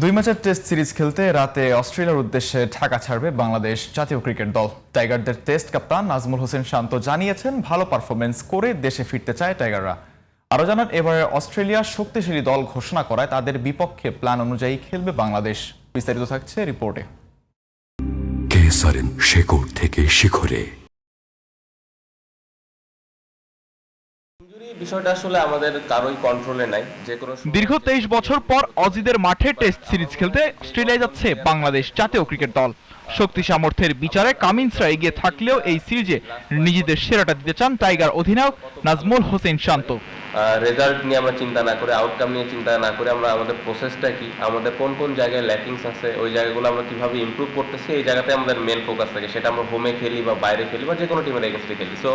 দুই ম্যাচের test series খেলতে রাতে অস্ট্রেলিয়ার উদ্দেশ্যে ঢাকা ছাড়বে বাংলাদেশ জাতীয় ক্রিকেট দল। টাইগারদের টেস্ট কাপ্তান নাজমুল হোসেন শান্ত জানিয়েছেন, ভালো পারফরমেন্স করে দেশে ফিরতে চায় টাইগাররা। আরও জানান, এবারে অস্ট্রেলিয়া শক্তিশালী দল ঘোষণা করায় তাদের বিপক্ষে প্ল্যান অনুযায়ী খেলবে বাংলাদেশ। বিস্তারিত থাকছে রিপোর্টে। কেসারেন শেকড় থেকে শিখরে। বিষয়টা আসলে আমাদের কারোই কন্ট্রোলে নাই। যে কোনো দীর্ঘ 23 বছর পর অজিদের মাঠে টেস্ট সিরিজ খেলতে অস্ট্রেলিয়ায় যাচ্ছে বাংলাদেশ জাতীয় ক্রিকেট দল। শক্তি সামর্থ্যের বিচারে কামিন্সরা এগিয়ে থাকলেও এই সিরিজে নিজেদের সেরাটা দিতে চান টাইগার অধিনায়ক নাজমুল হোসেন শান্ত। রেজাল্ট নিয়ে আমরা চিন্তা না করে, আউটকাম নিয়ে চিন্তা না করে, আমরা আমাদের প্রসেসটা কি, আমাদের কোন কোন জায়গায় ল্যাকিংস আছে, ওই জায়গাগুলো আমরা কিভাবে ইমপ্রুভ করতেছি, এই জায়গাতে আমাদের মেন ফোকাস থাকে। সেটা আমরা হোমে খেলি বা বাইরে খেলি বা যে কোনো টিমের এগেনস্টে খেলি। সো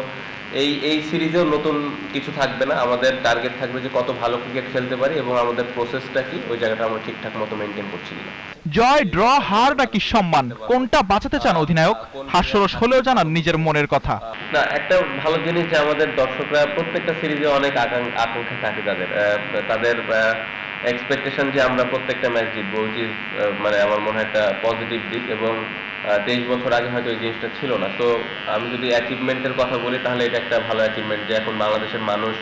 এই সিরিজেও নতুন কিছু থাকবে না। আমাদের টার্গেট থাকবে যে কত ভালো ক্রিকেট খেলতে পারি এবং আমাদের প্রসেসটা কি, ওই জায়গাটা আমরা ঠিকঠাক মতো মেনটেন করছি কিনা। জয়, ড্র, হার নাকি সম্মান, কোনটা বাঁচাতে চান অধিনায়ক? হাস্যরস হলেও জানান নিজের মনের কথা। না, একটা ভালো জিনিস যে আমাদের দর্শকরা প্রত্যেকটা সিরিজে অনেক আকাঙ্ক্ষা থাকে তাদের এক্সপেকটেশন যে আমরা প্রত্যেকটা ম্যাচ জিতবো, উইচ ইজ মানে আমার মনে হয় একটা পজিটিভ দিক। এবং 23 বছর আগে হয়তো এই জিনিসটা ছিল না। তো আমি যদি অ্যাচিভমেন্টের কথা বলি, তাহলে এটা একটা ভালো অ্যাচিভমেন্ট যে এখন বাংলাদেশের মানুষ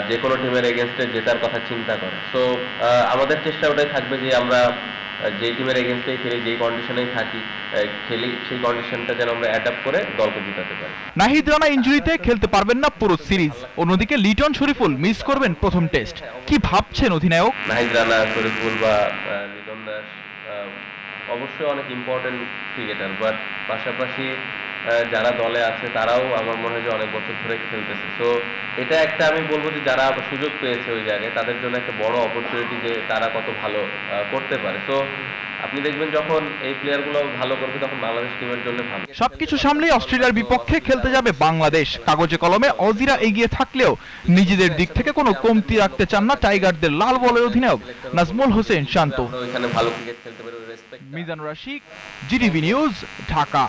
যে কোনো টিমের এগেনস্টে জেতার কথা চিন্তা করে। সো আমাদের চেষ্টা ওটাই থাকবে যে আমরা যে টিমের এগেনস্টেই খেলি, যেই কন্ডিশনেই খেলি, সেই কন্ডিশনটা যেন আমরা অ্যাডাপ্ট করে দলকে জিতাতে পারি। নাহিদ রানা ইনজুরিতে খেলতে পারবেন না পুরো সিরিজ। অন্যদিকে লিটন শরীফুল মিস করবেন প্রথম টেস্ট। কি ভাবছেন অধিনায়ক? নাহিদ রানা, শরীফুল বা লিটন দাস অবশ্যই অনেক ইম্পর্টেন্ট ক্রিকেটার, বাট পাশাপাশি যারা দলে আছে তারাও আমার মনে হয় যে অনেক বছর ধরে খেলতেছে। সো এটা একটা, আমি বলবো যে যারা সুযোগ পেয়েছে ওই জায়গায়, তাদের জন্য একটা বড় অপরচুনিটি যে তারা কত ভালো করতে পারে। সো আপনি দেখবেন যখন এই প্লেয়ারগুলো ভালো করবে, তখন বাংলাদেশ টিমের জন্য ভালো। সবকিছু সামলেই অস্ট্রেলিয়ার বিপক্ষে খেলতে যাবে বাংলাদেশ। কাগজে কলমে অজিরা এগিয়ে থাকলেও নিজেদের দিক থেকে কোনো কমতি রাখতে চান না টাইগারদের লাল বলের অধিনায়ক নাজমুল হোসেন শান্ত। ওইখানে ভালো ক্রিকেট খেলতে পারে। Mizan Rasik, GTV news, Dhaka.